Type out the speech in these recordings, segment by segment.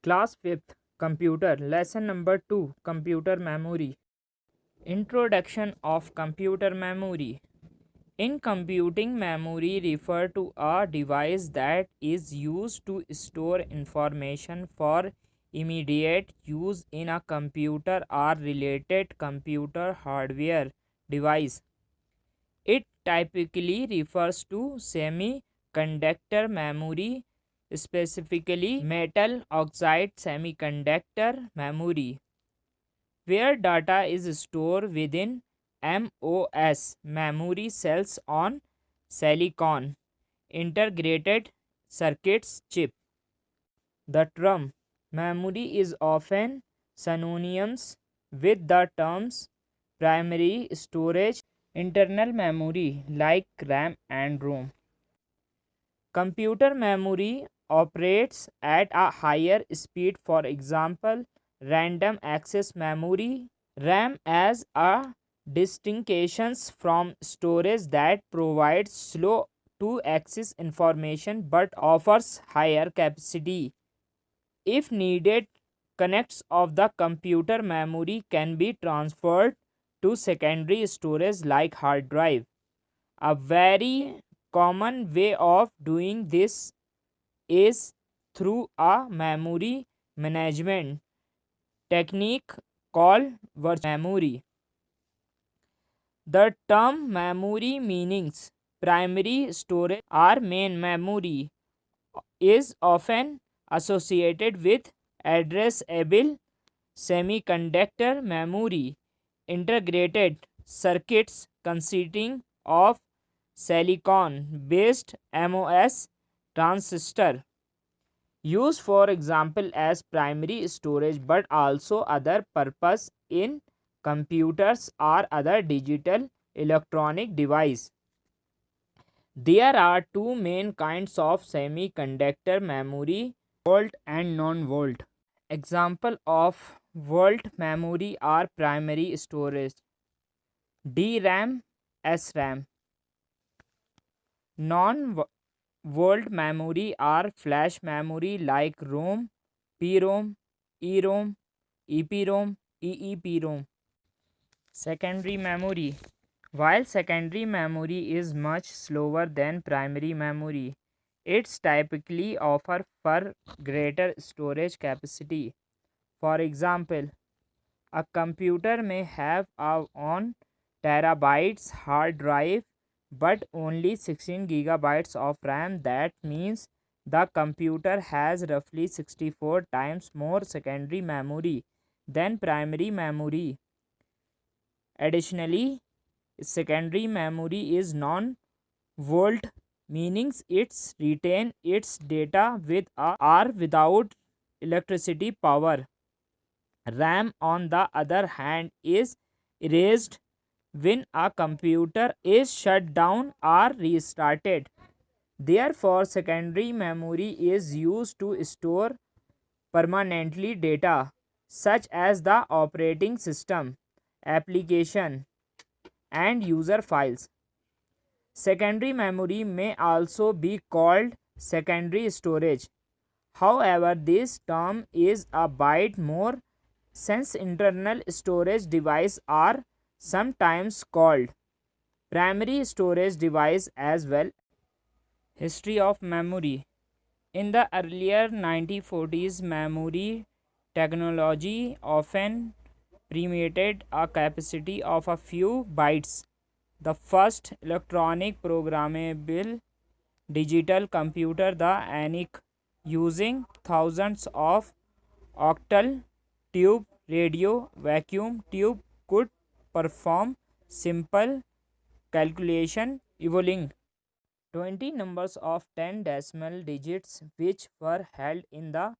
Class 5th Computer Lesson number 2 Computer Memory. Introduction of computer memory. In computing, memory refer to a device that is used to store information for immediate use in a computer or related computer hardware device. It typically refers to semiconductor memory, specifically metal oxide semiconductor memory, where data is stored within MOS memory cells on silicon integrated circuits chip. The term memory is often synonymous with the terms primary storage, internal memory like RAM and ROM. Computer memory operates at a higher speed, for example, random access memory RAM as a distinction from storage that provides slow to access information but offers higher capacity. If needed, connects of the computer memory can be transferred to secondary storage like hard drive. A very common way of doing this is through a memory management technique called virtual memory. The term memory meanings primary storage or main memory is often associated with addressable semiconductor memory, integrated circuits consisting of silicon based MOS transistor, used for example as primary storage but also other purpose in computers or other digital electronic device. There are two main kinds of semiconductor memory, volt and non-volt. Example of volt memory are primary storage, DRAM, SRAM. Non-volt memory are flash memory like ROM, PROM, EROM, EPROM, EEPROM. Secondary memory. While secondary memory is much slower than primary memory, it's typically offer far greater storage capacity. For example, a computer may have a 1 terabytes hard drive but only 16 gigabytes of RAM. That means the computer has roughly 64 times more secondary memory than primary memory. Additionally, secondary memory is non-volt, meaning it's retain its data with a or without electricity power. RAM, on the other hand, is erased when a computer is shut down or restarted. Therefore, secondary memory is used to store permanently data such as the operating system, application, and user files. Secondary memory may also be called secondary storage. However, this term is a bit more since internal storage devices are sometimes called primary storage device as well. History of memory. In the earlier 1940s, memory technology often permitted a capacity of a few bytes. The first electronic programmable digital computer, the ENIAC, using thousands of octal tube radio vacuum tube, could perform simple calculation involving 20 numbers of 10 decimal digits which were held in the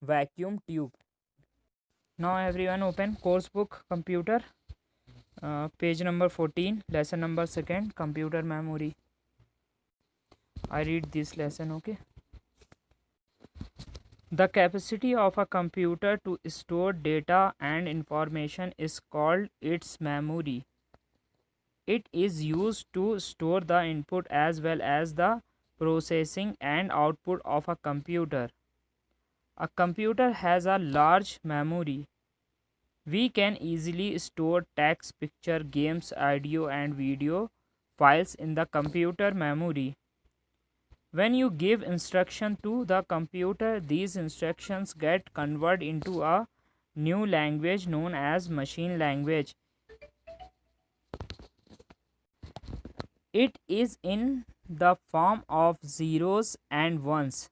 vacuum tube. Now everyone open course book computer, page number 14, lesson number 2, computer memory. I read this lesson, okay. The capacity of a computer to store data and information is called its memory. It is used to store the input as well as the processing and output of a computer. A computer has a large memory. We can easily store text, picture, games, audio, and video files in the computer memory. When you give instruction to the computer, these instructions get converted into a new language known as machine language. It is in the form of zeros and ones.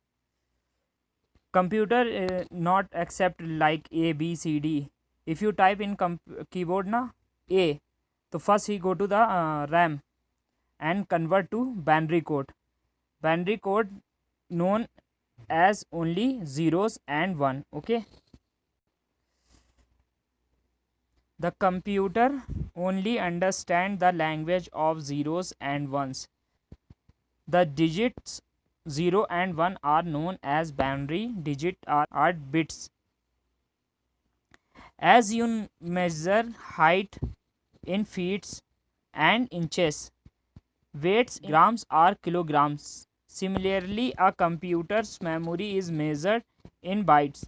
Computer not accept like A, B, C, D. If you type in keyboard na A, so first he go to the RAM and convert to binary code. Binary code known as only zeros and one. Okay. The computer only understand the language of zeros and ones. The digits 0 and 1 are known as binary digit are bits. As you measure height in feet and inches, weights in grams or kilograms. Similarly, a computer's memory is measured in bytes.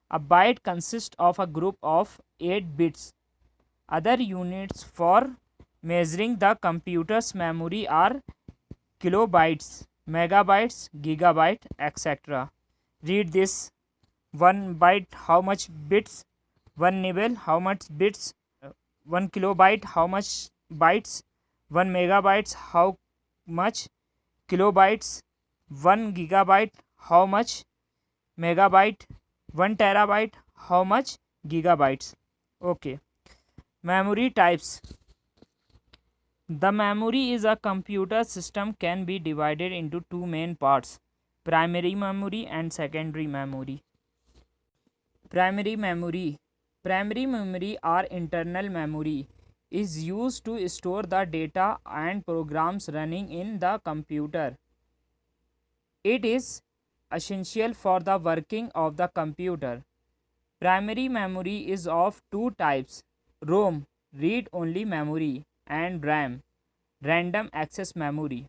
A byte consists of a group of 8 bits. Other units for measuring the computer's memory are kilobytes, megabytes, gigabyte, etc. Read this. 1 byte, how much bits? 1 nibble, how much bits? 1 kilobyte, how much bytes? 1 megabytes, how much kilobytes? 1 gigabyte, how much megabyte? 1 terabyte, how much gigabytes? Okay. Memory types. The memory is a computer system can be divided into two main parts: primary memory and secondary memory. Primary memory. Primary memory or internal memory is used to store the data and programs running in the computer. It is essential for the working of the computer. Primary memory is of two types: ROM, read-only memory, and RAM, random access memory.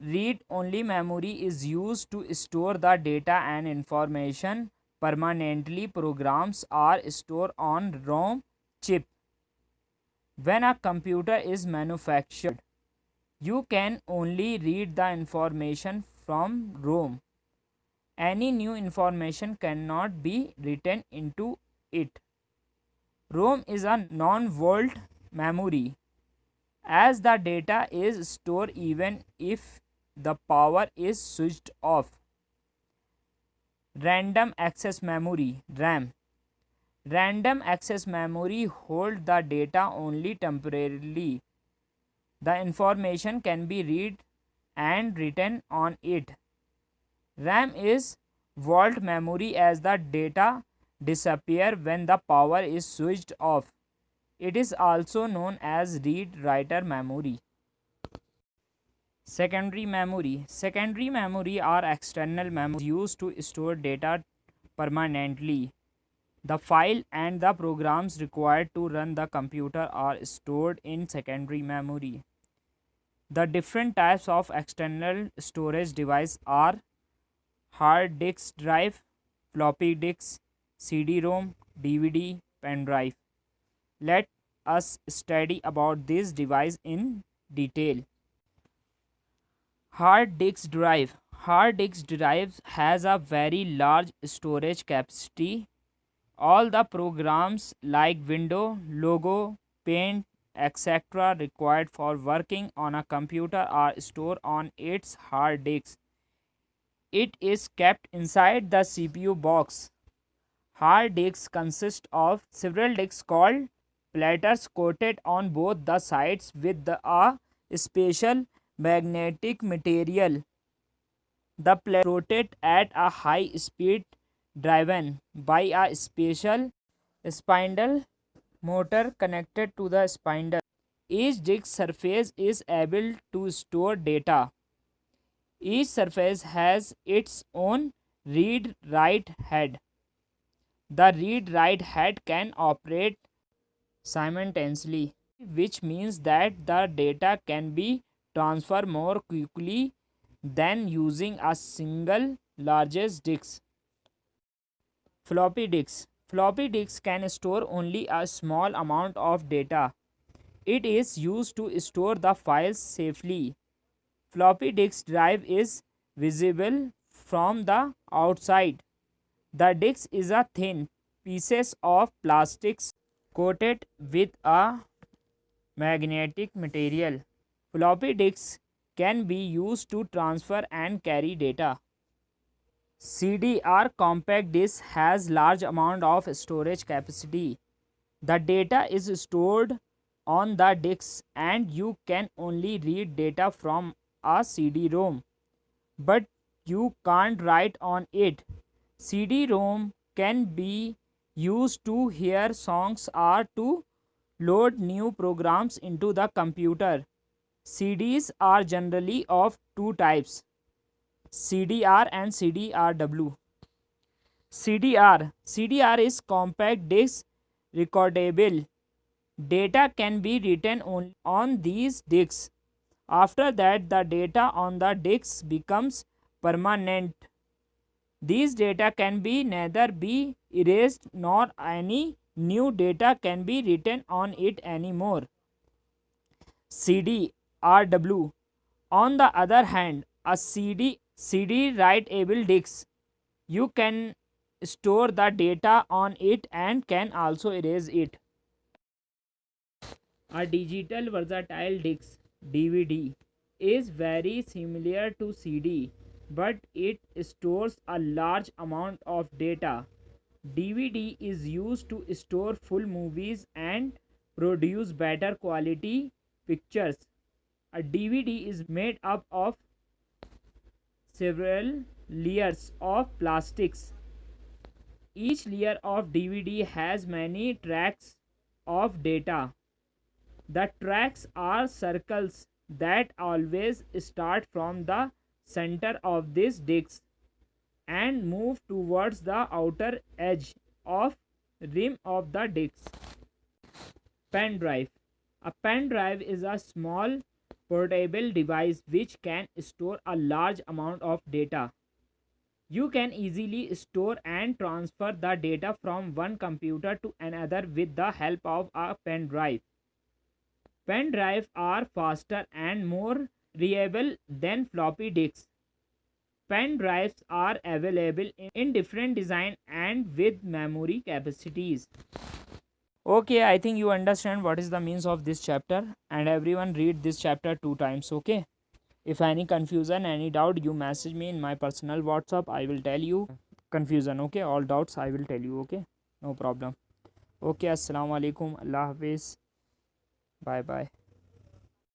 Read-only memory is used to store the data and information permanently. Programs are stored on ROM chip. When a computer is manufactured, you can only read the information from ROM. Any new information cannot be written into it. ROM is a non-volatile memory, as the data is stored even if the power is switched off. Random access memory, RAM. Random access memory holds the data only temporarily. The information can be read and written on it. RAM is vault memory, as the data disappear when the power is switched off. It is also known as read-writer memory. Secondary memory. Secondary memory are external memory used to store data permanently. The file and the programs required to run the computer are stored in secondary memory. The different types of external storage device are hard disk drive, floppy disk, CD-ROM, DVD, pen drive. Let us study about this device in detail. Hard disk drive. Hard disk drive has a very large storage capacity. All the programs like Windows, Logo, Paint, etc. required for working on a computer are stored on its hard disk. It is kept inside the CPU box. Hard disks consist of several disks called platters coated on both the sides with a special magnetic material. The platter rotate at a high speed, driven by a special spindle motor connected to the spindle. Each disk surface is able to store data. Each surface has its own read-write head. The read-write head can operate simultaneously, which means that the data can be transferred more quickly than using a single largest disk. Floppy disks. Floppy disks can store only a small amount of data. It is used to store the files safely. Floppy disk drive is visible from the outside. The disk is a thin pieces of plastics coated with a magnetic material. Floppy disks can be used to transfer and carry data. CD-R compact disk has large amount of storage capacity. The data is stored on the disk and you can only read data from a CD-ROM, but you can't write on it. CD-ROM can be used to hear songs or to load new programs into the computer. CDs are generally of two types, CDR and CDRW. CDR is compact disc recordable. Data can be written on these disks. After that, the data on the disks becomes permanent. These data can be neither be erased nor any new data can be written on it anymore. CDRW. On the other hand, a CD writable disk. You can store the data on it and can also erase it. A digital versatile disc DVD is very similar to CD, but it stores a large amount of data. DVD is used to store full movies and produce better quality pictures. A DVD is made up of several layers of plastics. Each layer of DVD has many tracks of data. The tracks are circles that always start from the center of this disc and move towards the outer edge of rim of the disc. Pen drive. A pen drive is a small portable device which can store a large amount of data. You can easily store and transfer the data from one computer to another with the help of a pen drive. Pen drives are faster and more reliable than floppy disks. Pen drives are available in different design and with memory capacities. Okay, I think you understand what is the means of this chapter, and everyone read this chapter 2 times. Okay, if any confusion, any doubt, you message me in my personal WhatsApp. I will tell you confusion. Okay, all doubts I will tell you. Okay, no problem. Okay, assalamu alaikum, Allah hafiz, bye bye.